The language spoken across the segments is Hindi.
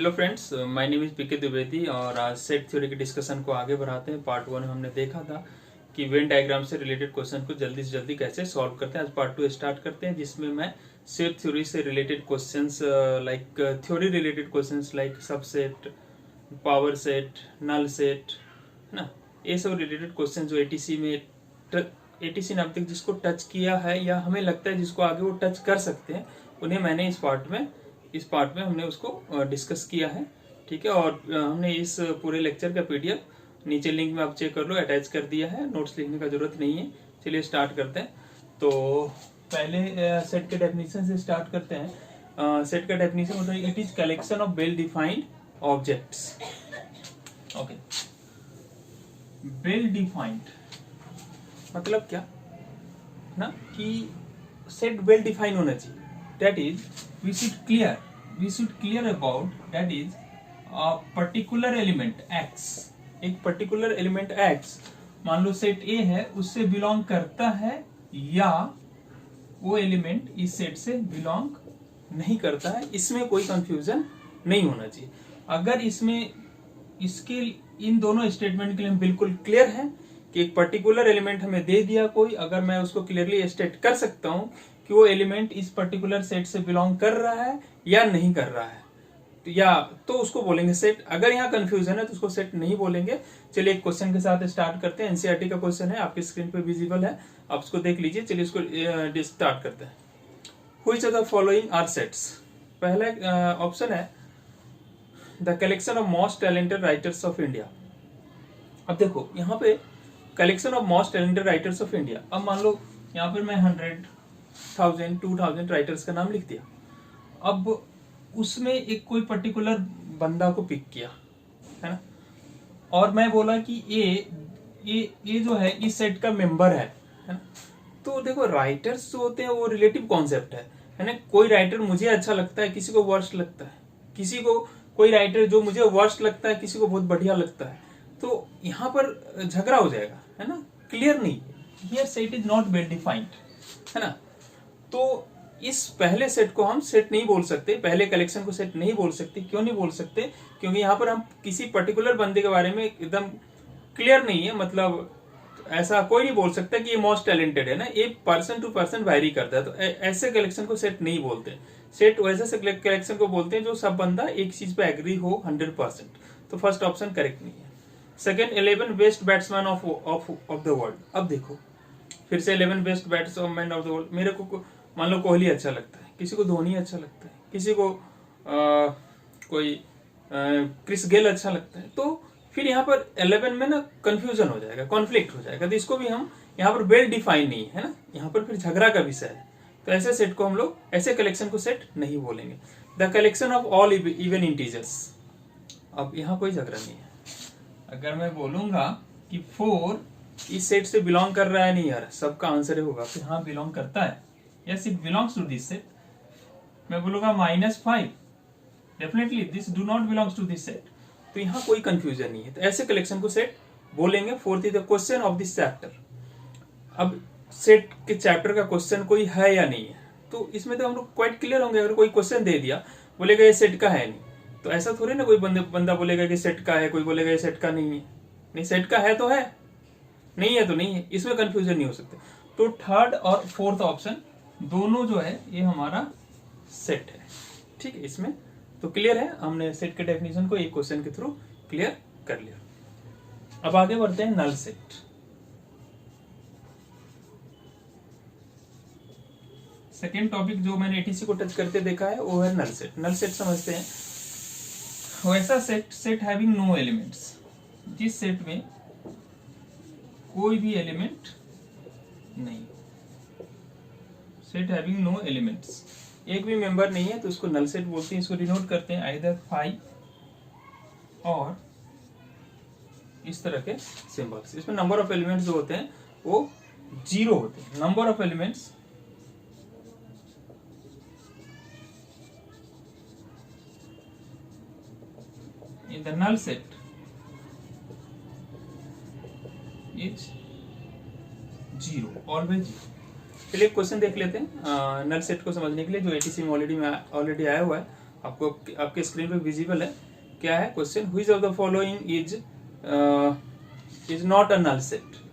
Hello friends, my name is PK Dwivedi और आज सेट थ्योरी के डिस्कशन को आगे बढ़ाते हैं। पार्ट 1 में हमने देखा था कि वेन डायग्राम से रिलेटेड क्वेश्चन को जल्दी से जल्दी कैसे सॉल्व करते हैं। आज पार्ट 2 स्टार्ट करते हैं, जिसमें मैं सेट थ्योरी से related questions like theory related questions like subset, power set, null set, है ना, ये सब रिलेटेड क्वेश्चन जो एटीसी ने अब तक जिसको टच किया है या हमें लगता है जिसको आगे वो टच कर सकते हैं, उन्हें मैंने इस पार्ट में हमने उसको डिस्कस किया है। ठीक है, और हमने इस पूरे लेक्चर का पीडीएफ नीचे लिंक में आप चेक कर लो, अटैच कर दिया है। नोट्स लिखने का जरूरत नहीं है। चलिए स्टार्ट करते हैं। तो पहले सेट के डेफिनेशन से स्टार्ट करते हैं। सेट का डेफिनेशन होता है it is collection of well defined objects. Okay, well defined मतलब क्या ना, कि सेट वेल डिफाइन होना चाहिए। That is we should clear about that is a particular element x, एक पर्टिकुलर एलिमेंट x मान लो सेट A है, उससे बिलोंग करता है या वो एलिमेंट इस सेट से बिलोंग नहीं करता है। इसमें कोई कंफ्यूजन नहीं होना चाहिए। अगर इसके इन दोनों स्टेटमेंट के लिए बिल्कुल क्लियर है कि एक पर्टिकुलर एलिमेंट हमें दे दिया कोई, अगर मैं उसको क्लियरली स्टेट कर सकता हूं कि वो एलिमेंट इस पर्टिकुलर सेट से बिलोंग कर रहा है या नहीं कर रहा है, तो उसको बोलेंगे सेट। अगर यहाँ कंफ्यूजन है तो उसको सेट नहीं बोलेंगे। चलिए एक क्वेश्चन के साथ स्टार्ट करते हैं। एनसीईआरटी का क्वेश्चन है, आपकी स्क्रीन पे विजिबल है, आप उसको देख लीजिए। चलिए इसको स्टार्ट करते हैं। Which of the following are sets. पहला ऑप्शन है the collection of most talented writers of India. अब देखो यहाँ पे collection of most talented writers of India. अब मान लो यहाँ पर मैं 100,000 2,000 राइटर्स का नाम लिख दिया। अब उसमें एक कोई पर्टिकुलर बंदा को पिक किया, है ना, और मैं बोला कि ये जो है इस सेट का मेंबर है ना। तो देखो राइटर्स जो होते हैं वो रिलेटिव कॉन्सेप्ट है ना। कोई राइटर मुझे अच्छा लगता है, किसी को वर्स्ट लगता है, किसी को कोई राइटर जो मुझे वर्स्ट लगता है किसी को बहुत बढ़िया लगता है। तो यहाँ पर झगड़ा हो जाएगा, है ना, क्लियर नहीं। Here set is not well defined, है ना। तो इस पहले सेट को हम सेट नहीं बोल सकते, पहले कलेक्शन को सेट नहीं बोल सकते। क्यों नहीं बोल सकते? क्योंकि यहाँ पर हम किसी पर्टिकुलर बंदे के बारे में एकदम क्लियर नहीं है। मतलब ऐसा कोई नहीं बोल सकता कि ये मोस्ट टैलेंटेड है ना, ये पर्सन टू पर्सन वैरी करता है। तो ऐसे कलेक्शन को सेट नहीं बोलते। सेट वैसे कलेक्शन को बोलते हैं जो सब बंदा एक चीज पे एग्री हो 100%। तो फर्स्ट ऑप्शन करेक्ट नहीं है। Second, 11 best batsman of the world. अब देखो फिर से 11 best batsman of the world. मेरे को मान लो कोहली अच्छा लगता है, किसी को धोनी अच्छा लगता है, किसी को क्रिस गेल अच्छा लगता है। तो फिर यहाँ पर 11 में ना कंफ्यूजन हो जाएगा, कॉन्फ्लिक्ट हो जाएगा। तो इसको भी हम यहाँ पर वेल डिफाइन नहीं है ना, यहाँ पर फिर झगड़ा का विषय है। तो ऐसे सेट को हम लोग, ऐसे कलेक्शन को सेट नहीं बोलेंगे। The collection of all even integers. अब यहाँ कोई झगड़ा नहीं है। अगर मैं बोलूंगा कि 4 इस सेट से बिलोंग कर रहा है, नहीं यार सबका आंसर होगा फिर हाँ बिलोंग करता है, yes it belongs to this set. मैं बोलूंगा -5 definitely this do not belongs to this set. तो यहाँ कोई कंफ्यूजन नहीं है। तो ऐसे कलेक्शन को सेट बोलेंगे। Fourth is the question of this chapter. अब सेट के चैप्टर का क्वेश्चन कोई है या नहीं है, तो इसमें तो हम लोग क्वाइट क्लियर होंगे। अगर कोई क्वेश्चन दे दिया, बोलेगा ये सेट का है नहीं, तो ऐसा थोड़ी ना कोई बंदा बोलेगा कि सेट का है, कोई बोलेगा ये सेट का नहीं है। नहीं, सेट का है तो है, नहीं है तो नहीं है, इसमें कंफ्यूजन नहीं हो सकता। तो थर्ड और फोर्थ ऑप्शन दोनों जो है ये हमारा सेट है। ठीक है, इसमें तो क्लियर है। हमने सेट के डेफिनेशन को एक क्वेश्चन के थ्रू क्लियर कर लिया। अब आगे बढ़ते हैं नल सेट। सेकेंड टॉपिक जो मैंने एटीसी को टच करते देखा है वो है नल सेट। नल सेट समझते हैं, वैसा सेट हैविंग नो एलिमेंट्स, जिस सेट में कोई भी एलिमेंट नहीं, सेट हैविंग नो एलिमेंट्स, एक भी मेंबर नहीं है, तो उसको नल सेट बोलते हैं। इसको डिनोट करते हैं आइदर 5 और इस तरह के सिंबल्स। इसमें नंबर ऑफ एलिमेंट्स जो होते हैं वो 0 होते हैं। Number of elements in the null set is 0, always 0। चलिए क्वेश्चन देख लेते हैं नल सेट को समझने के लिए, जो एटीसी में ऑलरेडी आया हुआ है। आपको आपके स्क्रीन पे विजिबल है। क्या है question? Which of the following is not a null set.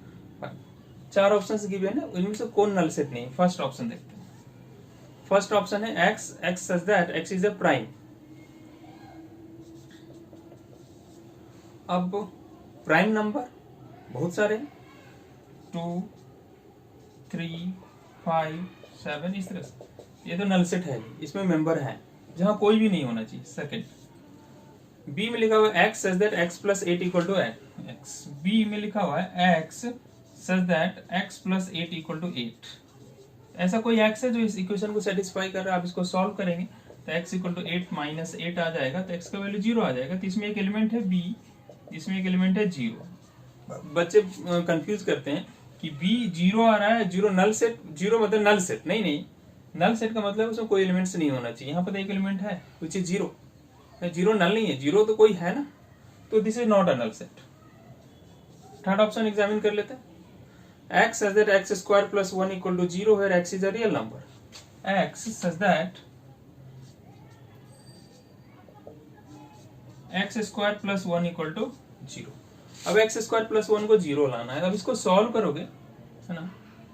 4 options given है, इनमें से कौन नल सेट नहीं है? फर्स्ट ऑप्शन देखते हैं। फर्स्ट ऑप्शन है x such that x is a prime. अब प्राइम नंबर बहुत सारे हैं, 2 3 5 7 इस तरह से, ये तो नल सेट है, इसमें मेंबर है जहां कोई भी नहीं होना चाहिए। सेकंड बी में लिखा हुआ है x such that x plus 8 equal to x. B में लिखा हुआ है x such that x plus 8 equal to 8। ऐसा कोई एक्स है जो इस इक्वेशन को सेटिस्फाई कर रहा है। आप इसको सॉल्व करेंगे तो x इक्वल टू 8 माइनस 8 आ जाएगा, तो x का वैल्यू 0 आ जाएगा। तो इसमें एक एलिमेंट है b, इसमें एक एलिमेंट है 0। बच्चे कंफ्यूज करते हैं कि b 0 आ रहा है, 0 नल सेट, 0 मतलब नल सेट। नहीं नहीं, नल सेट का मतलब उसमें कोई एलिमेंट्स नहीं होना चाहिए। यहाँ पर एक एलिमेंट है विच इज 0। 0 नल नहीं है, 0 तो कोई है ना, तो this is not a null set. Third option examine कर लेते हैं। x such that x square plus 1 equal to 0 where x is a real number. x such that x square plus 1 equal to 0। अब x square plus 1 को 0 लाना है। अब इसको सॉल्व करोगे, है ना,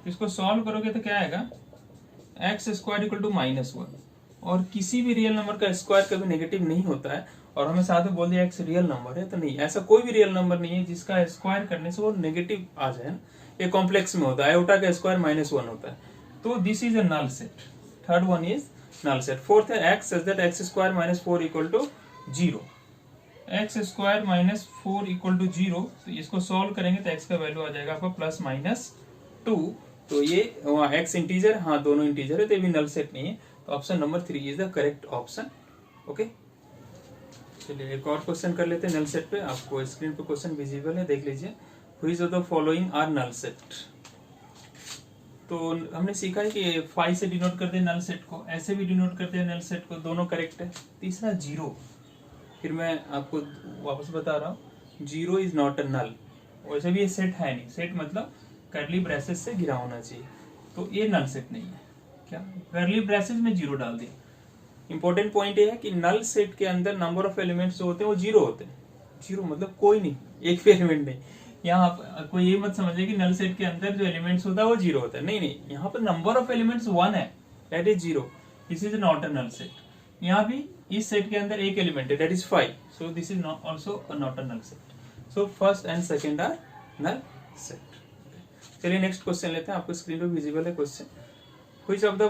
इसको सॉल्व करोगे तो क्या आएगा? x square equal to -1। और किसी भी रियल नंबर का स्क्वायर कभी नेगेटिव नहीं होता है, और हमें साथ में बोल दिया x रियल नंबर है, तो नहीं, ऐसा कोई भी रियल नंबर नहीं है जिसका स्क्वायर करने से वो नेगेटिव आ जाए ना। ये कॉम्प्लेक्स में होता है, आयोटा का स्क्वायर -1 होता है, तो this is a null set. Third one is null set. Fourth है x such that x square -4 equal to 0। x square -4 equal to 0, तो इसको सॉल्व करेंगे तो x का वैल्यू आ जाएगा आपका +-2। तो ये x इंटीजर, हाँ दोनों इंटीजर है, तो ये भी नल सेट नहीं है। तो option number 3 is the correct option. Okay, चलिए एक और क्वेश्चन कर लेते हैं नल सेट पे। आपको स्क्रीन पे क्वेश्चन विजिबल है, देख लीजिए। Which of the following are null set. तो हमने सीखा है कि 5 से डिनोट करते हैं नल सेट को, ऐसे भी डिनोट करते हैं नल सेट को, दोनों करेक्ट है। तीसरा 0, फिर मैं आपको वापस बता रहा हूँ, 0 इज नॉट अ नल। वैसे भी ये सेट है नहीं, सेट मतलब कर्ली ब्रेसेस से घिरा होना चाहिए, तो ये नल सेट नहीं है। क्या कर्ली ब्रेसेस में 0 डाल दिया। इंपॉर्टेंट पॉइंट ये है कि नल सेट के अंदर नंबर ऑफ एलिमेंट्स जो होते हैं वो 0 होते हैं। 0 मतलब कोई नहीं, एक भी एलिमेंट नहीं। यहाँ कोई ये मत समझे कि नल सेट के अंदर जो एलिमेंट्स होता है वो 0 होता है, नहीं नहीं, यहाँ पर नंबर ऑफ एलिमेंट्स 1 है, that is 0। This is not a null set. यहाँ भी इस सेट के अंदर एक एलिमेंट है, that is 5, so this is also not a null set. So first and second are null set. चलिए नेक्स्ट क्वेश्चन लेते हैं। आपको स्क्रीन पे विजिबल है question. Which of the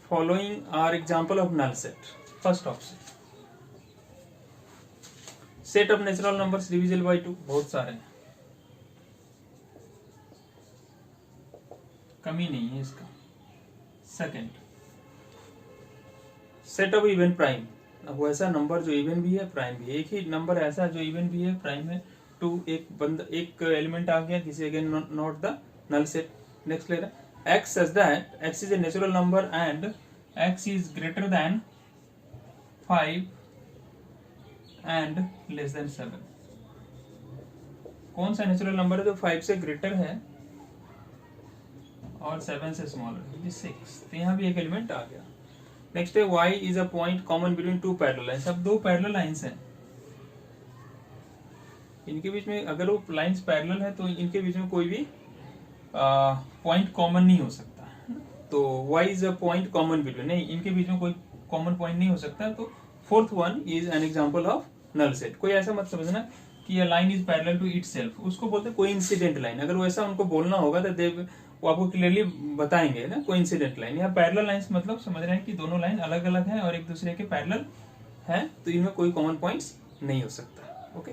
following are example of null set. First option, set of natural numbers divisible by 2, बहुत सारे हैं, कमी नहीं है इसका। Second, set of even prime, वो ऐसा नंबर जो इवन भी है प्राइम भी है। एक ही नंबर ऐसा जो इवन भी है प्राइम है। 2, एक एलिमेंट आ गया, this again not the null set. Next ले रहा है x such that x is a natural number and x is greater than 5 and less than 7। कौन सा नेचुरल नंबर है जो 5 से ग्रेटर है और 7 से स्मॉलर, 6। तो यहाँ भी एक एलिमेंट आ गया। नेक्स्ट है y is a point common between 2 parallel lines। अब 2 पैरेलल लाइंस हैं, इनके बीच में अगर वो लाइंस पैरेलल है तो इनके बीच में कोई भी पॉइंट कॉमन नहीं हो सकता। तो y is a point common between, नहीं, इनके बीच में कोई कॉमन पॉइंट नहीं हो सकता। तो fourth one is an example of null set. कोई ऐसा मत समझना कि ये line is parallel to itself, उसको बोलते हैं कोइंसिडेंट लाइन। अगर वैसा उनको बोलना होगा तो वो आपको क्लियरली बताएंगे ना, कोइंसिडेंट लाइन। यहाँ पैरेलल लाइंस मतलब समझ रहे हैं कि दोनों लाइन अलग अलग हैं और एक दूसरे के पैरेलल हैं, तो इनमें कोई कॉमन पॉइंट्स नहीं हो सकता। ओके,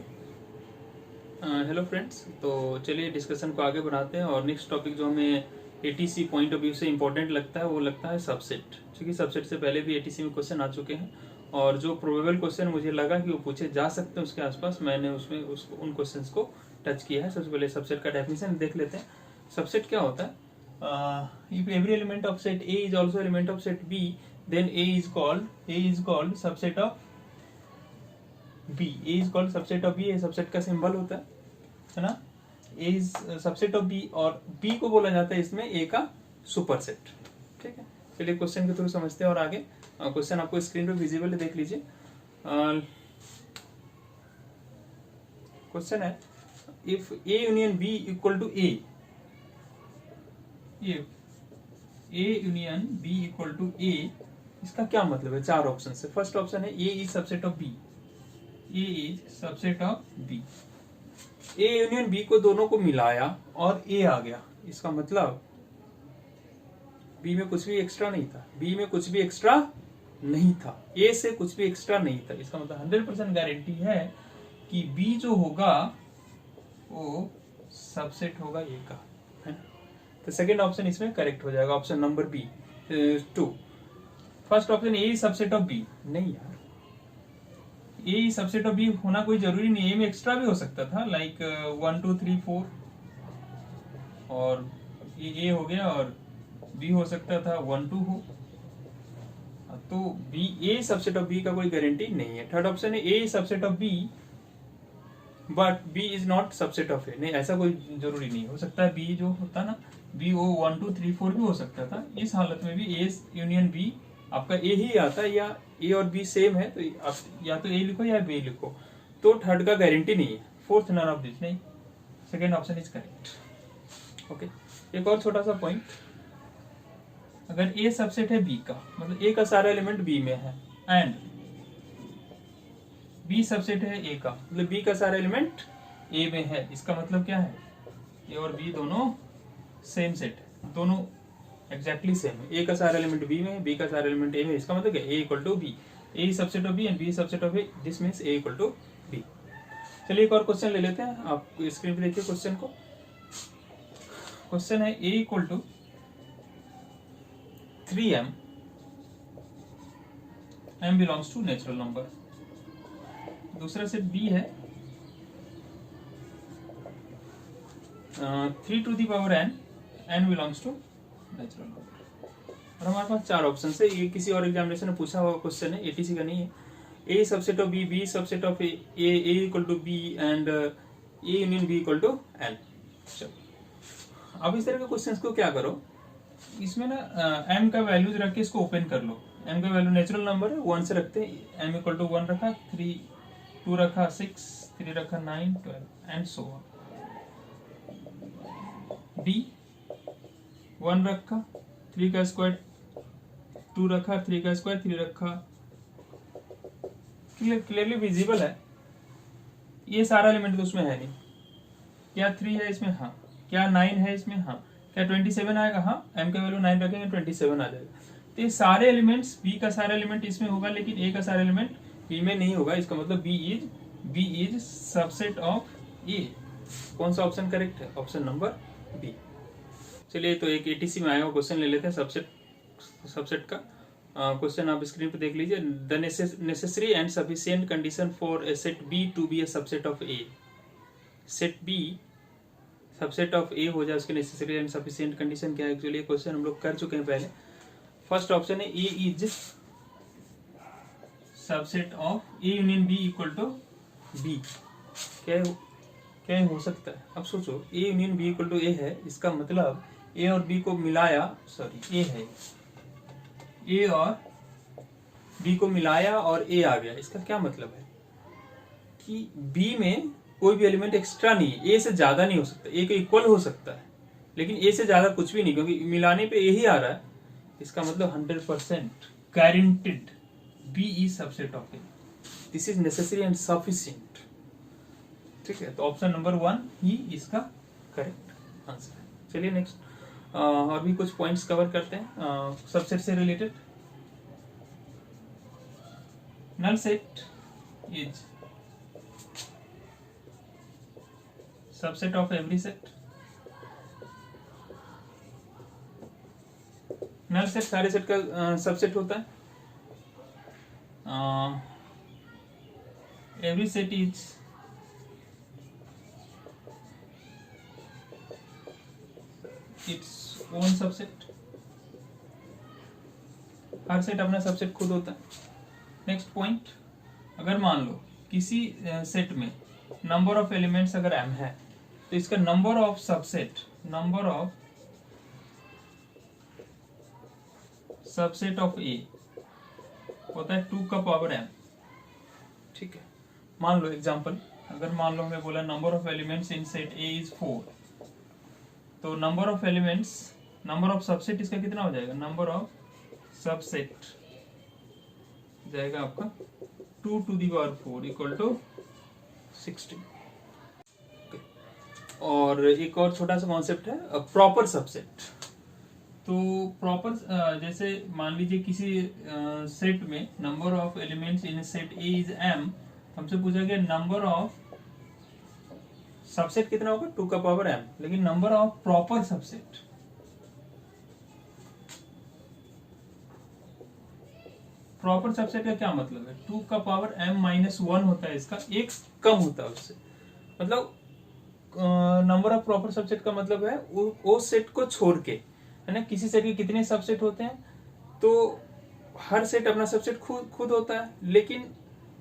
हेलो फ्रेंड्स, तो चलिए डिस्कशन को आगे बढ़ाते हैं। और नेक्स्ट टॉपिक जो हमें एटीसी पॉइंट ऑफ व्यू से इंपॉर्टेंट लगता है वो लगता है सबसेट। क्योंकि सबसेट से पहले भी एटीसी में क्वेश्चन आ चुके हैं, और जो प्रोबेबल क्वेश्चन मुझे लगा कि वो पूछे जा सकते हैं उसके आसपास, मैंने उसमें उन क्वेश्चंस को टच किया है। सबसे पहले सबसेट का डेफिनेशन देख लेते हैं। सबसेट क्या होता है? If every element of set A is also element of set B, then A is called subset of B. A is called subset of B, ये सबसेट का सिंबल होता है ना। A is subset of B, और बी को बोला जाता है इसमें ए का सुपरसेट। ठीक है, चलिए क्वेश्चन के थ्रू समझते हैं और आगे क्वेश्चन आपको स्क्रीन पे विजिबल है, देख लीजिए। क्वेश्चन है if A union B equal to A, if A union B equal to A, इसका क्या मतलब है? चार ऑप्शन से। फर्स्ट ऑप्शन है A is subset of B, A is subset of B. A union B को दोनों को मिलाया और ए आ गया, इसका मतलब बी में कुछ भी एक्स्ट्रा नहीं था, बी में कुछ भी एक्स्ट्रा नहीं था, ए से कुछ भी एक्स्ट्रा नहीं था। इसका मतलब 100% गारंटी है कि बी जो होगा वो सबसेट होगा ए का, है ना। तो सेकेंड ऑप्शन इसमें करेक्ट हो जाएगा, option number B 2। First option A subset of B, नहीं यार, ए सबसेट ऑफ बी होना कोई जरूरी नहीं, ए में एक्स्ट्रा भी हो सकता था, लाइक 1 2 3 4, और ये ए हो गया, और बी हो सकता था 1 2 हो, तो B A subset of B का कोई गारंटी नहीं है। थर्ड ऑप्शन है A subset of B but B is not subset of A, नहीं ऐसा कोई जरूरी नहीं, हो सकता है बी जो होता ना बी वो 1 2 3 4 भी हो सकता था। इस हालत में भी ए यूनियन बी आपका ए ही आता है, या ए और बी सेम है तो आप या तो ए लिखो या बी लिखो, तो थर्ड का गारंटी नहीं है। फोर्थ नन ऑफ दिस, नहीं, second option is correct. Okay, एक और छोटा सा पॉइंट, अगर ए सबसेट है बी का, मतलब ए का सारा एलिमेंट बी में है, एंड बी सबसेट है ए का, मतलब बी का सारा एलिमेंट ए में है, इसका मतलब क्या है? ए और बी दोनों सेम सेट है, दोनों एग्जैक्टली सेम है। ए का सारा एलिमेंट बी में है, बी का सारा एलिमेंट ए में, इसका मतलब क्या? A equal to B, A subset of B and B subset of A, this means A equal to B. चलिए एक और क्वेश्चन ले लेते हैं, आप स्क्रीन पे देखिए क्वेश्चन को। क्वेश्चन है A equal to 3m, m belongs to natural number. दूसरा सेट बी है 3 to the power n, n belongs to natural number. और हमारे पास चार ऑप्शन है, ये किसी और एग्जामिनेशन में पूछा हुआ क्वेश्चन है, एटीसी का नहीं है। A subset of B, B subset of A, A equal to B and A union B equal to N. चलो अब इस तरह के क्वेश्चंस को क्या करो, इसमें ना m का वैल्यूज रख के इसको ओपन कर लो। m का वैल्यू नेचुरल नंबर है 1 से रखते हैं, m इक्वल टू 1 रखा, 3 2 रखा, 6 3 रखा, 9 12 एंड सो ऑन। d 1 रखा, 3 का स्क्वायर 2 रखा, 3 का स्क्वायर 3 रखा, क्लियरली विजिबल है। ये सारा एलिमेंट तो उसमें है नहीं, क्या 3 है इसमें? हाँ। क्या 9 है इसमें? हाँ। क्या 27 आएगा? हाँ। m का वैल्यू 9 रखेंगे 27 आ जाएगा। तो ये सारे एलिमेंट्स, b का सारा एलिमेंट इसमें होगा, लेकिन a का सारा एलिमेंट b में नहीं होगा। इसका मतलब b is subset of a। कौन सा ऑप्शन करेक्ट है? Option number B. चलिए तो एक एटीसी में आया हुआ क्वेश्चन ले लेते हैं सबसेट का। क्वेश्चन आप स्क्रीन पे देख लीजिए। The necessary and sufficient condition for a set B to B A subset of A. Set B subset of A हो जाए, उसके नेसेसरी एंड सफिशिएंट कंडीशन क्या है? एक्चुअली ये क्वेश्चन हम लोग कर चुके हैं पहले। फर्स्ट ऑप्शन है A is subset of A union B equal to B. क्या हो सकता है? अब सोचो, A union B equal to A है, इसका मतलब ए और बी को मिलाया, सॉरी ए है, ए और बी को मिलाया और ए आ गया। इसका क्या मतलब है कि बी में कोई भी एलिमेंट एक्स्ट्रा नहीं है, ए से ज्यादा नहीं हो सकता, ए के इक्वल हो सकता है, लेकिन ए से ज्यादा कुछ भी नहीं, क्योंकि मिलाने पे ए ही आ रहा है। इसका मतलब 100% guaranteed B is subset of A. This is necessary and sufficient. ठीक है, तो ऑप्शन नंबर 1 ही इसका करेक्ट आंसर है। चलिए नेक्स्ट और भी कुछ पॉइंट्स कवर करते हैं सबसेट से related. Null set is subset of every set. Null set सारे सेट का सबसेट होता है। Every set is its own subset. हर सेट अपना सबसेट खुद होता है। नेक्स्ट पॉइंट, अगर मान लो किसी सेट में नंबर ऑफ एलिमेंट्स अगर m है, तो इसका नंबर ऑफ सबसेट ऑफ ए होता है 2 का पावर m। ठीक है, मान लो एग्जांपल, अगर मान लो हमें बोला number of elements in set A is 4, तो number of elements, number of subset इसका कितना हो जाएगा, नंबर ऑफ सबसेट जाएगा आपका 2 to the power 4 equal to 16। और एक और छोटा सा कॉन्सेप्ट है प्रॉपर सबसेट। तो प्रॉपर जैसे मान लीजिए किसी सेट में number of elements in set A is m, हमसे पूछा गया नंबर ऑफ सबसेट कितना होगा 2 का पावर m, लेकिन number of proper subset, proper subset का क्या मतलब है, 2 का पावर m माइनस 1 होता है, इसका एक कम होता है उससे, मतलब नंबर ऑफ प्रॉपर सबसेट का मतलब है वो सेट को छोड़ के, है ना। किसी सेट के कितने सबसेट होते हैं, तो हर सेट अपना सबसेट खुद होता है, लेकिन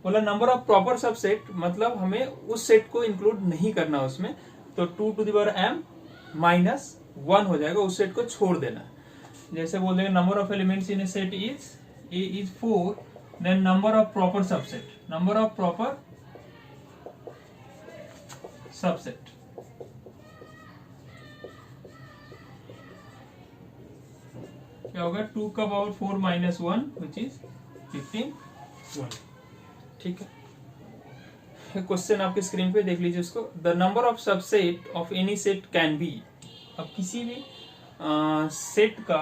बोला नंबर ऑफ प्रॉपर सबसेट मतलब हमें उस सेट को इंक्लूड नहीं करना उसमें, तो 2 to the power m minus 1 हो जाएगा, उस सेट को छोड़ देना। जैसे बोल देंगे number of elements in a set is A is 4, then number of proper subset, number of proper subset, क्या होगा 2 का पावर 4 माइनस 1 विच इज 15। ठीक है, क्वेश्चन आपके स्क्रीन पे देख लीजिए उसको। The number of subset of any set can be, अब किसी भी सेट का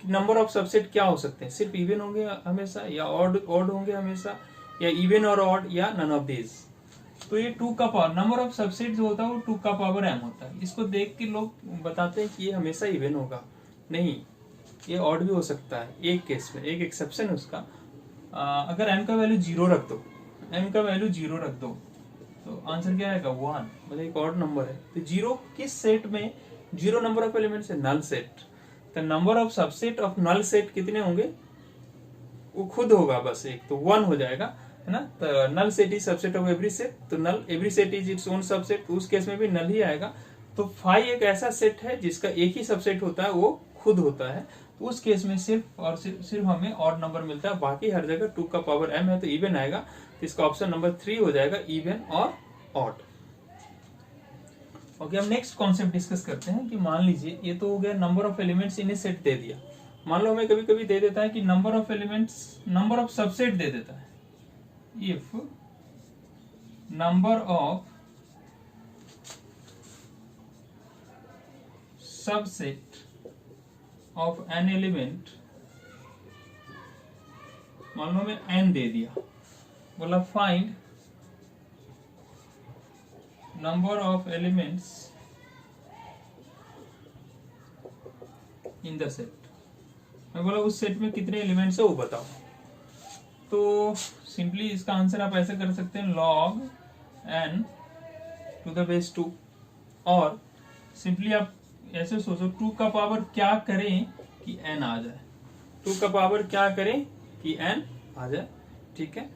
नंबर ऑफ सबसेट क्या हो सकते हैं, सिर्फ इवन होंगे हमेशा, या ऑड होंगे हमेशा, या इवन और ऑड, या नन ऑफ दिस। तो ये 2 का पावर, नंबर ऑफ सबसेट जो होता है वो 2 का पावर m होता है। इसको देख के लोग बताते हैं कि ये हमेशा इवन होगा, नहीं, ये ऑड भी हो सकता है एक केस में, एक एक्सेप्शन है उसका। अगर m का वैल्यू 0 रख दो, m का वैल्यू 0 रख दो, तो आंसर क्या आएगा 1, मतलब एक ऑड नंबर है। तो 0 किस सेट में, 0 नंबर ऑफ एलिमेंट्स है, नल सेट। तो number of subset of null set कितने होंगे, वो खुद होगा बस एक, तो 1 हो जाएगा, है ना। तो null set is subset of every set, तो null every set is its own subset, तो उस केस में भी नल ही आएगा। तो फाई एक ऐसा सेट है जिसका एक ही सबसेट होता है, वो खुद होता है, तो उस केस में सिर्फ और सिर्फ हमें ऑड नंबर मिलता है, बाकी हर जगह 2 का पावर m है तो इवन आएगा। तो इसका ऑप्शन नंबर 3 हो जाएगा, इवन और ऑड। ओके, हम नेक्स्ट कॉन्सेप्ट डिस्कस करते हैं कि मान लीजिए ये तो हो गया number of elements in a set दे दिया, मान लो हमें कभी कभी दे देता है कि number of elements, number of subset दे देता है। If number of subset of N element, मान लो हमें n दे दिया, बोला find number of elements in the set, मैं बोला उस सेट में कितने एलिमेंट्स है वो बताओ। तो सिंपली इसका आंसर आप ऐसे कर सकते हैं log n to the base 2, और सिंपली आप ऐसे सोचो 2 का पावर क्या करें कि n आ जाए, 2 का पावर क्या करें कि n आ जाए। ठीक है,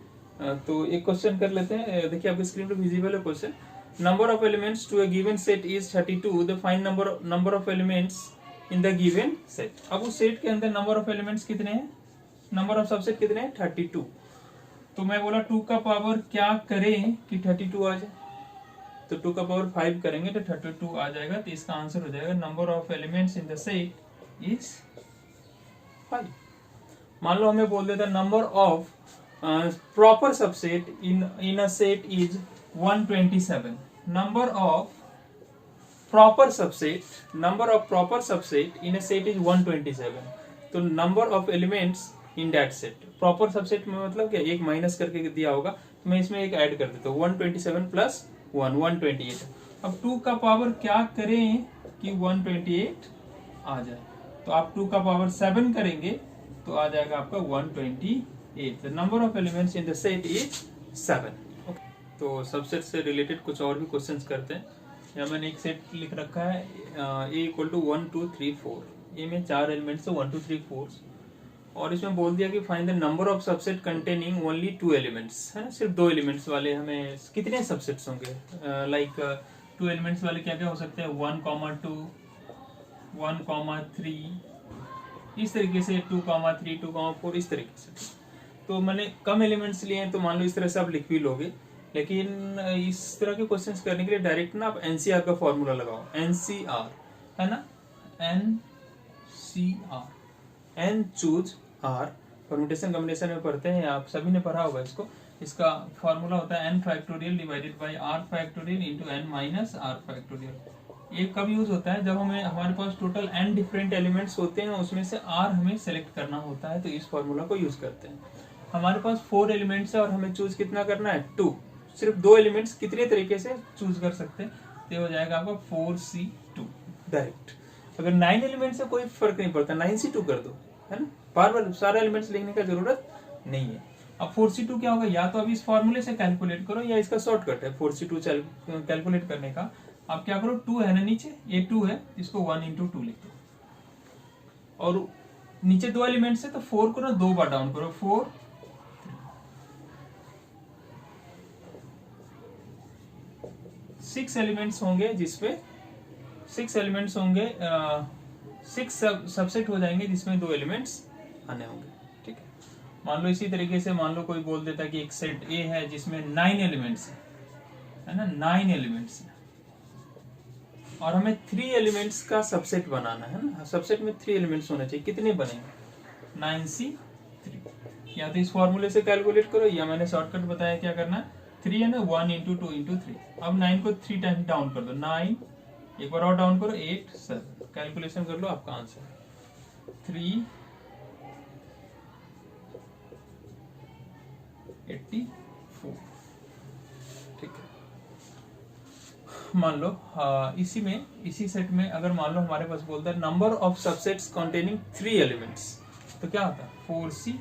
तो एक क्वेश्चन कर लेते हैं, देखिए आपकी स्क्रीन पे विजिबल है question. Number of elements to a given set is 32. The find number of elements in the given set. अब उस सेट के अंदर नंबर ऑफ एलिमेंट्स कितने हैं, नंबर ऑफ सबसेट कितने हैं 32। तो मैं बोला 2 का पावर क्या करें कि 32 आ जाए, तो 2 का पावर 5 करेंगे तो 32 आ जाएगा। तो इसका आंसर हो जाएगा number of elements in the set is 5। मान लो हमें बोल देता number of proper subset in a set is 127, number of proper subset in a set is 127। तो number of elements in that set, proper subset में मतलब क्या, एक माइनस करके दिया होगा, तो मैं इसमें एक ऐड कर देता हूँ 127 प्लस 1 128। अब 2 का पावर क्या करें कि 128 आ जाए, तो आप 2 का पावर 7 करेंगे तो आ जाएगा आपका 128। Number of elements in the set is 7। तो सबसेट से रिलेटेड कुछ और भी क्वेश्चंस करते हैं। यहाँ मैंने एक सेट लिख रखा है ए इक्वल टू 1 2 3 4, ए में 4 एलिमेंट्स है 1 2 3 4, और इसमें बोल दिया कि find the number of subset containing only 2 elements, है ना, सिर्फ 2 एलिमेंट्स वाले हमें कितने सबसेट्स होंगे। लाइक 2 एलिमेंट्स वाले क्या क्या हो सकते हैं, 1 2 1 3, इस तरीके से 2 3 2 4, इस तरीके से। तो मैंने कम एलिमेंट्स लिए हैं, तो मान लो इस तरह से आप लिख भी लोगे, लेकिन इस तरह के क्वेश्चंस करने के लिए डायरेक्ट ना आप एनसीआर का फॉर्मूला लगाओ, एनसीआर है ना, nCr, n choose r, permutation combination में पढ़ते हैं, आप सभी ने पढ़ा होगा इसको। इसका फॉर्मूला होता है n factorial divided by r factorial into n minus r factorial. ये कब यूज होता है, जब हमें हमारे पास टोटल एन डिफरेंट एलिमेंट्स होते हैं, उसमें से आर हमें सेलेक्ट करना होता है, तो इस फॉर्मूला को यूज करते हैं। हमारे पास 4 एलिमेंट्स है और हमें चूज कितना करना है, 2, सिर्फ 2 एलिमेंट्स कितने तरीके से चूज कर सकते हैं, तो हो जाएगा आपका 4C2 डायरेक्ट। अगर 9 एलिमेंट्स से कोई फर्क नहीं पड़ता, 9C2 कर दो, है ना, बार बार सारे एलिमेंट्स लिखने का जरूरत नहीं है। अब 4C2 क्या होगा, या तो अब इस फॉर्मूले से कैलकुलेट करो या इसका शॉर्टकट है 4C2 कैलकुलेट करने का। आप क्या करो, 2 है ना नीचे, ये 2 है, इसको 1 into 2 लिख दो, और नीचे 2 एलिमेंट्स है तो 4 को ना 2 बार डाउन करो, 4 6 एलिमेंट्स होंगे, जिसपे 6 एलिमेंट्स होंगे, 6 सबसेट हो जाएंगे जिसमें 2 एलिमेंट्स आने होंगे, ठीक है। मान लो इसी तरीके से मान लो कोई बोल देता कि एक सेट ए है जिसमें 9 एलिमेंट्स है ना, 9 एलिमेंट्स है, और हमें 3 एलिमेंट्स का सबसेट बनाना है ना, सबसेट में 3 एलिमेंट्स होने चाहिए, कितने बनेंगे, 9C3। या तो इस फॉर्मूले से कैलकुलेट करो, या मैंने शॉर्टकट बताया क्या करना है, 3 है ना, 1 into 2 into 3। अब 9 को 3 टाइम डाउन कर दो, 9 एक बार और डाउन करो, 8 7, कैलकुलेशन कर लो, आपका आंसर 3 84, ठीक है। मान लो इसी सेट में अगर मान लो हमारे पास बोलता है number of subsets containing 3 elements, तो क्या होता है 4C3।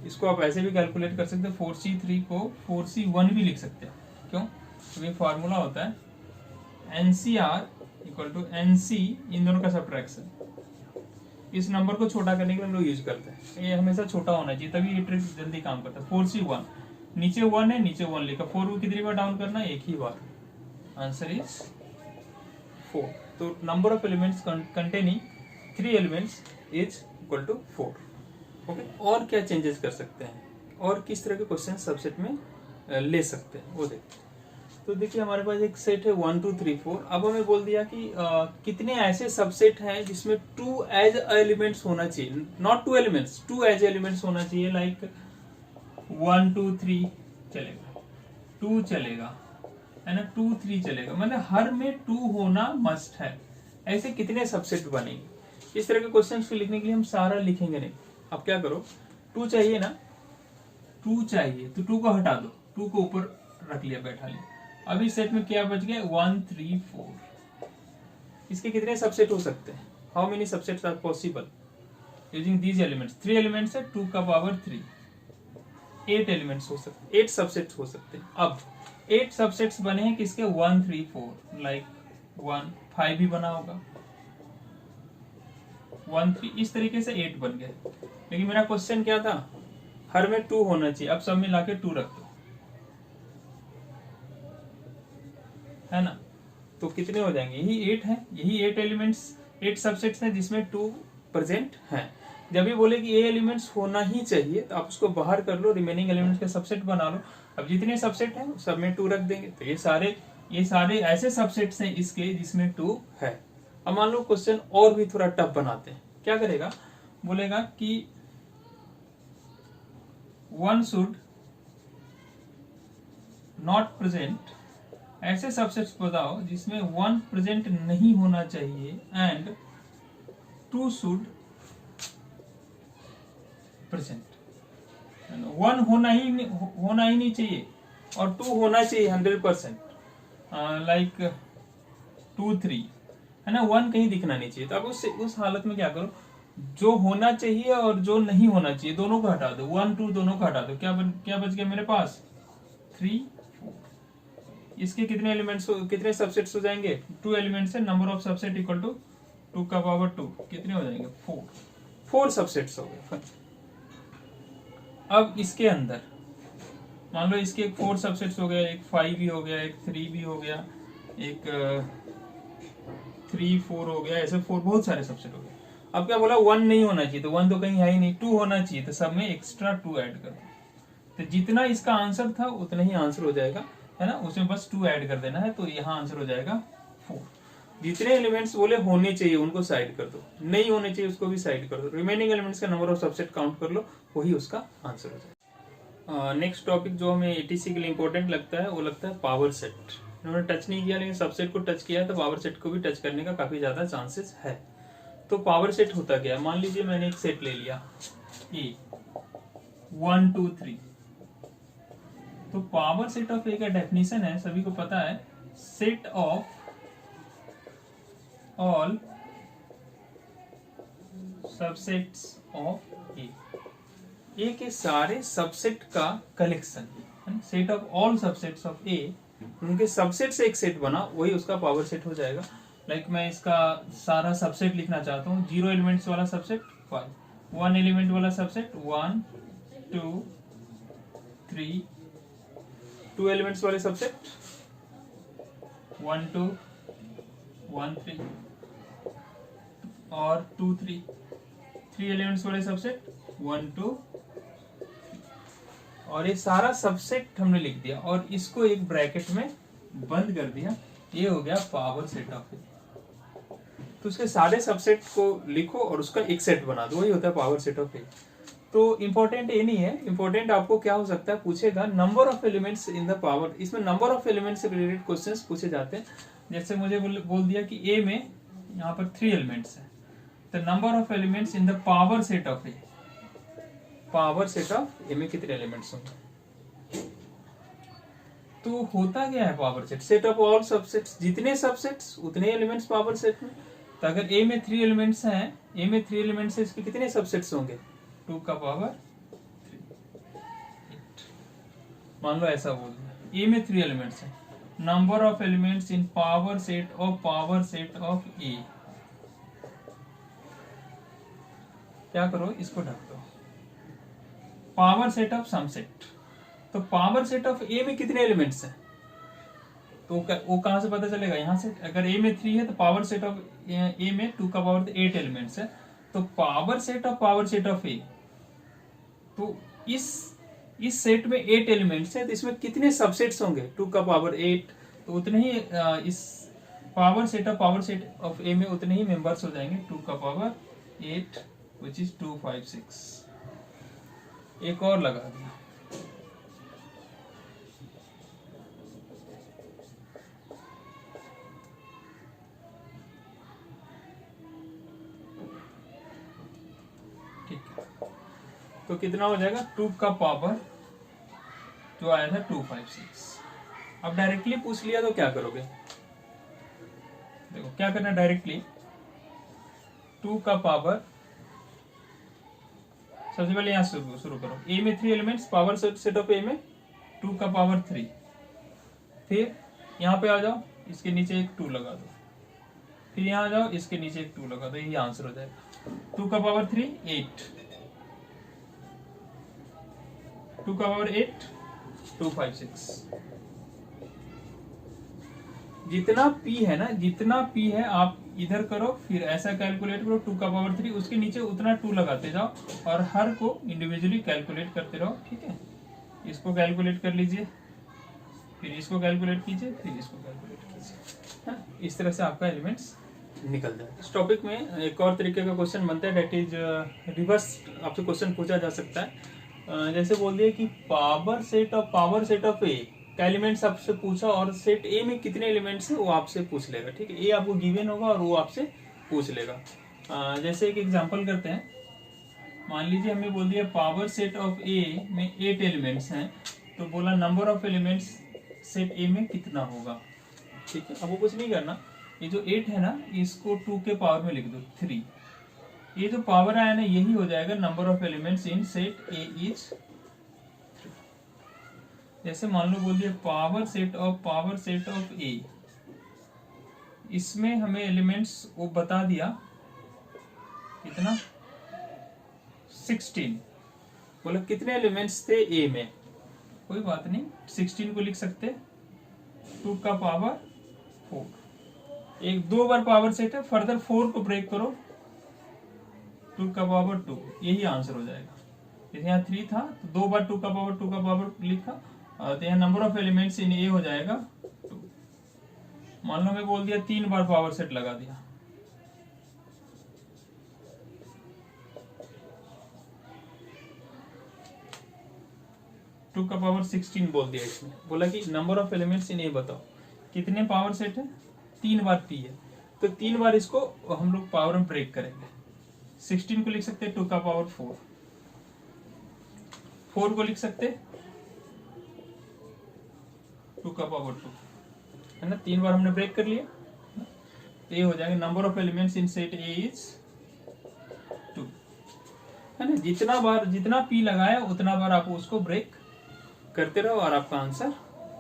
इसको आप ऐसे भी कैलकुलेट कर सकते हैं, 4C3 को 4C1 भी लिख सकते हैं, क्यों, तो ये फॉर्मूला होता है NCR इक्वल टू NC, इन दोनों का सब्ट्रैक्शन। इस नंबर को छोटा करने के लिए हम लोग यूज करते हैं, ये हमेशा छोटा होना चाहिए, तभी ये ट्रिक जल्दी काम करता है। 4C1, नीचे 1 है, नीचे 1 लिखा, 4 को कितनी बार डाउन करना है, एक ही बार, आंसर इज 4। तो number of elements containing 3 elements is equal to 4। Okay, और क्या चेंजेस कर सकते हैं, और किस तरह के क्वेश्चन सबसेट में ले सकते हैं, वो देखते हैं। तो देखिए हमारे पास एक सेट है 1 2 3 4। अब हमें बोल दिया कि कितने ऐसे सबसेट हैं जिसमें 2 एज एलिमेंट्स होना चाहिए, नॉट 2 एलिमेंट्स, 2 एज एलिमेंट्स होना चाहिए, लाइक 1 2 3 चलेगा, 2 चलेगा, है ना, 2 3 चलेगा, मतलब हर में 2 होना मस्ट है। ऐसे कितने सबसेट बनेंगे, इस तरह के क्वेश्चन को लिखने के लिए हम सारा लिखेंगे नहीं। अब क्या करो, 2 चाहिए ना, 2 चाहिए तो 2 को हटा दो, 2 को ऊपर रख लिया, बैठा लिया। अभी सेट में क्या बच गया, 1 3 4। इसके कितने सबसेट हो सकते हैं, how many subsets are possible using these elements. 3 elements है, 2 का पावर 3, 8 एलिमेंट्स हो सकते, 8 सबसेट्स हो सकते हैं। अब 8 सबसेट्स बने हैं किसके, 1 3 4, लाइक 1 5 भी बना होगा, 1 3, इस तरीके से 8 बन गए। लेकिन मेरा क्वेश्चन क्या था, हर में 2 होना चाहिए, अब सब मिला के 2 रख दो, है ना, तो कितने हो जाएंगे, यही 8 है, यही 8 एलिमेंट्स, 8 सबसेट्स हैं जिसमें 2 प्रेजेंट हैं। जब ये बोले कि ये एलिमेंट्स होना ही चाहिए, तो आप उसको बाहर कर लो, रिमेनिंग एलिमेंट्स का सबसेट बना लो। अब जितने सबसेट हैं सब में 2 रख देंगे, तो ये सारे ऐसे सबसेट्स हैं इसके जिसमें 2 है। अब मान लो क्वेश्चन और भी थोड़ा टफ बनाते हैं, क्या करेगा, बोलेगा कि 1 शुड नॉट प्रेजेंट, ऐसे सबसेट्स बताओ जिसमें 1 प्रेजेंट नहीं होना चाहिए, एंड 2 शुड प्रेजेंट। 1 होना ही नहीं चाहिए और 2 होना चाहिए 100%, लाइक 2 3, है ना, 1 कहीं दिखना नहीं चाहिए। तो अब उस हालत में क्या करो, जो होना चाहिए और जो नहीं होना चाहिए दोनों को हटा दो, 1 2 दोनों को हटा दो, क्या बच गया मेरे पास, 3 4। इसके कितने एलिमेंट्स, कितने सबसेट्स हो जाएंगे, 2 एलिमेंट्स है, number of subset equal to 2 का पावर 2, कितने हो जाएंगे, 4 सबसेट्स हो गए। अब इसके अंदर मान लो इसके 4 सबसेट्स हो गया, एक 5 भी हो गया, एक 3 भी हो गया, एक 3 4 हो गया, ऐसे 4 बहुत सारे सबसेट हो गए। अब क्या बोला, 1 नहीं होना चाहिए, तो 1 तो कहीं है ही नहीं, 2 होना चाहिए, तो सब में एक्स्ट्रा 2 ऐड कर दो। तो जितना इसका आंसर था उतना ही आंसर हो जाएगा, है ना, उसमें बस 2 ऐड कर देना है, तो यहाँ आंसर हो जाएगा 4। जितने एलिमेंट्स बोले होने चाहिए उनको साइड कर दो, नहीं होने चाहिए उसको भी साइड कर दो, रिमेनिंग एलिमेंट्स का नंबर ऑफ सबसेट काउंट कर लो, वही उसका आंसर हो जाएगा। नेक्स्ट टॉपिक जो हमें एटीसी के लिए इंपॉर्टेंट लगता है वो लगता है पावर सेट। इन्होंने टच नहीं किया लेकिन सबसेट को टच किया है, तो पावर सेट को भी टच करने का काफी ज्यादा चांसेस है। तो पावर सेट होता क्या है, मान लीजिए मैंने एक सेट ले लिया ए 1 2 3, तो पावर सेट ऑफ ए का डेफिनेशन है, सभी को पता है, set of all subsets of A, A के सारे सबसेट का collection, set of all subsets of A, उनके सबसेट से एक सेट बना, वही उसका पावर सेट हो जाएगा। लाइक मैं इसका सारा सबसेट लिखना चाहता हूँ, 0 एलिमेंट्स वाला सबसेट 5, 1 एलिमेंट वाला सबसेट 1 2 3, 2 एलिमेंट्स वाले सबसेट 1 2 1 3, और 2 3, 3 एलिमेंट्स वाले सबसेट 1 2, और ये सारा सबसेट हमने लिख दिया और इसको एक ब्रैकेट में बंद कर दिया, ये हो गया पावर सेट ऑफ ए। तो उसके सारे सबसेट को लिखो और उसका एक सेट बना दो, वही होता है पावर सेट ऑफ ए। तो इंपॉर्टेंट ये नहीं है, इंपॉर्टेंट आपको क्या हो सकता है, पूछेगा number of elements in the power, इसमें नंबर ऑफ एलिमेंट्स से रिलेटेड क्वेश्चंस पूछे जाते हैं। जैसे मुझे बोल दिया कि ए में यहाँ पर 3 एलिमेंट्स है, तो number of elements in the power set of A, power set of A में कितने एलिमेंट्स होंगे। तो होता क्या है power set, set of all subsets, जितने सबसेट्स उतने एलिमेंट्स पावर सेट में। तो अगर ए में 3 एलिमेंट्स हैं, ए में 3 एलिमेंट्स है, इसके कितने सबसेट्स होंगे, 2 का पावर 3। मान लो ऐसा बोल दिया, ए में 3 एलिमेंट्स है, number of elements in power set of A, क्या करो, इसको ढक दो, power set of some set. तो पावर सेट ऑफ ए में कितने एलिमेंट्स हैं, तो वो कहां से पता चलेगा, यहां से। अगर ए में 3 है तो पावर सेट ऑफ ए में 2 का पावर 8 एलिमेंट्स है, तो पावर सेट ऑफ ए, तो इस सेट में 8 एलिमेंट्स है, तो इसमें कितने सबसेट्स होंगे, 2 का पावर 8, तो उतने ही इस पावर सेट ऑफ ए में उतने ही मेंबर्स हो जाएंगे, 2 का पावर 8 विच इज 2 5 6। एक और लगा दिया, ठीक है, तो कितना हो जाएगा, 2 का पावर जो आया था 2 5 6। अब डायरेक्टली पूछ लिया तो क्या करोगे, देखो क्या करना, डायरेक्टली 2 का पावर, सबसे पहले यहां शुरू करो, ए में 3 elements, power set of A में 2 का पावर 3, फिर यहां पे आ जाओ, इसके नीचे एक 2 लगा दो, फिर यहां आ जाओ, इसके नीचे एक 2 लगा दो, यही आंसर हो जाएगा। 2 का पावर 3 8, 2 का पावर 8 2 5 6। जितना पी है ना, जितना पी है आप इधर करो, फिर ऐसा कैलकुलेट करो, 2 का पावर 3, उसके नीचे उतना 2 लगाते जाओ और हर को इंडिविजुअली कैलकुलेट करते रहो, ठीक है। इसको कैलकुलेट कर लीजिए, फिर इसको कैलकुलेट कीजिए, फिर इसको कैलकुलेट कीजिए, इस तरह से आपका एलिमेंट्स निकल जाए। इस टॉपिक में एक और तरीके का क्वेश्चन बनता है, डेट इज रिवर्स, आपसे क्वेश्चन पूछा जा सकता है। जैसे बोल दिया कि पावर सेट ऑफ ए का एलिमेंट्स आपसे पूछा, और सेट ए में कितने एलिमेंट्स है वो आपसे पूछ लेगा, ठीक है। ए आपको गिवन होगा और वो आपसे पूछ लेगा। जैसे एक एग्जांपल करते हैं, मान लीजिए हमें बोल दिया पावर सेट ऑफ ए में 8 एलिमेंट्स हैं, तो बोला नंबर ऑफ एलिमेंट्स सेट ए में कितना होगा, ठीक है। अब वो कुछ नहीं करना, ये जो 8 है ना, इसको 2 के पावर में लिख दो 3, ये जो पावर आया ना, यही हो जाएगा number of elements in set A is 3। जैसे मान लो बोल दिया पावर सेट ऑफ ए, इसमें हमें एलिमेंट्स वो बता दिया कितना, 16। बोला कितने एलिमेंट्स थे ए में, कोई बात नहीं, 16 को लिख सकते, 2 का पावर 4, एक 2 बार पावर सेट है, फर्दर 4 को ब्रेक करो, 2 का पावर 2, यही आंसर हो जाएगा। जैसे यहाँ 3 था तो 2 बार 2 का पावर लिखा, तो यहाँ नंबर ऑफ एलिमेंट्स इन ए हो जाएगा 2। मान लो मैं बोल दिया 3 बार पावर सेट लगा दिया, टू का पावर 16 बोल दिया। इसमें बोला कि नंबर ऑफ एलिमेंट्स इन ए बताओ, कितने पावर सेट है, 3 बार टी है, तो 3 बार इसको हम लोग पावर में ब्रेक करेंगे। 16 को लिख सकते हैं 2 का पावर 4, 4 को लिख सकते 2 का पावर 2, है ना, 3 बार हमने ब्रेक कर लिया, तो ये हो जाएगा number of elements in set A is 2, है ना। जितना पी लगाया उतना बार आप उसको ब्रेक करते रहो और आपका आंसर आ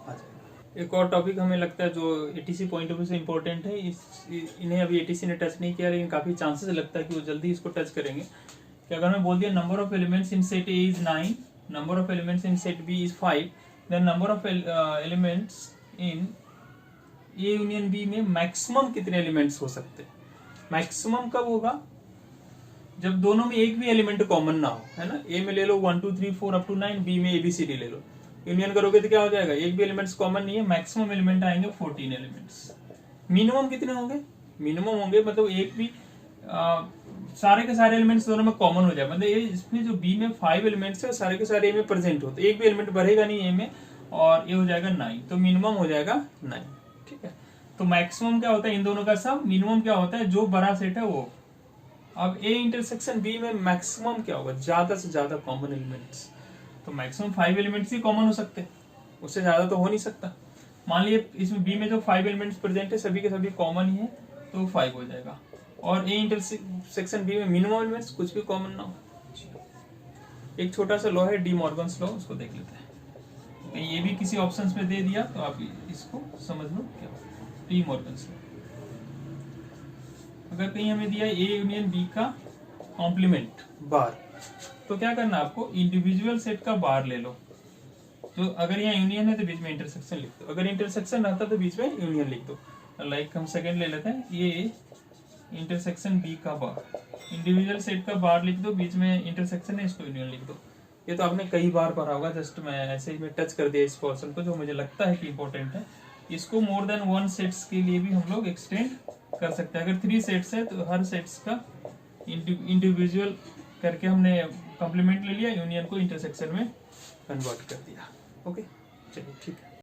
जाएगा। एक और टॉपिक हमें लगता है जो एटीसी पॉइंट ऑफ व्यू से इंपॉर्टेंट है, इन्हें अभी एटीसी ने टच नहीं किया, लेकिन काफी चांसेस लगता है कि वो जल्दी इसको टच करेंगे। कि अगर मैं बोल दिया number of elements in set A is 9, number of elements in set B is 5, then number of elements in A union B में मैक्सिमम कितने एलिमेंट्स हो सकते हैं। मैक्सिमम कब होगा, जब दोनों में एक भी एलिमेंट कॉमन ना हो, है ना। ए में ले लो 1 2 3 4 अप टू 9, बी में ABCD ले लो, यूनियन करोगे तो क्या हो जाएगा, एक भी एलिमेंट्स कॉमन नहीं है, मैक्सिमम एलिमेंट आएंगे 14 एलिमेंट्स। मिनिमम कितने होंगे, मिनिमम होंगे मतलब एक भी सारे के सारे एलिमेंट्स दोनों में कॉमन हो जाए, मतलब ये इसमें जो बी में 5 एलिमेंट्स है सारे के सारे ए में प्रेजेंट होते, एक भी एलिमेंट बढ़ेगा नहीं ए में, और ये हो जाएगा 9, तो मिनिमम हो जाएगा 9, ठीक है। तो मैक्सिमम क्या होता है इन दोनों का सब, मिनिमम क्या होता है जो बड़ा सेट है वो। अब ए इंटरसेक्शन बी में मैक्सिमम क्या होगा, ज्यादा से ज्यादा कॉमन एलिमेंट्स, तो मैक्सिमम 5 एलिमेंट्स ही कॉमन हो सकते हैं, उससे ज्यादा तो हो नहीं सकता। मान लिए इसमें बी में जो 5 एलिमेंट्स प्रेजेंट है सभी के सभी कॉमन ही है, तो 5 हो जाएगा। और ए इंटरसेक्शन बी में मिनिमम एलिमेंट्स कुछ भी कॉमन ना हो। एक छोटा सा लॉ है डी मॉर्गन्स लॉ, उसको देख लेते हैं। ये भी किसी ऑप्शंस में दे दिया तो आप इसको समझ लो क्या डी मॉर्गन्स लॉ। अगर कहीं हमें दिया ए यूनियन बी का कॉम्प्लीमेंट बार, तो क्या करना आपको, इंडिविजुअल सेट का बार ले लो। तो अगर यहाँ यूनियन है तो बीच में इंटरसेक्शन लिख दो, अगर इंटरसेक्शन रहता तो बीच में यूनियन लिख दो। लाइक हम सेकंड ले लेते हैं, ये इंटरसेक्शन बी का बार, इंडिविजुअल सेट का बार लिख दो, बीच में इंटरसेक्शन है इसको यूनियन लिख दो। ये तो आपने कई बार पढ़ा होगा, जस्ट मैं ऐसे ही मैं टच कर दिया इस पोर्शन को जो मुझे लगता है कि इंपॉर्टेंट है। इसको मोर देन 1 सेट्स के लिए भी हम लोग एक्सटेंड कर सकते हैं। अगर 3 सेट्स है तो हर सेट्स का इंडिविजुअल करके हमने कॉम्प्लीमेंट ले लिया, यूनियन को इंटरसेक्शन में कन्वर्ट कर दिया। ओके, चलिए ठीक है।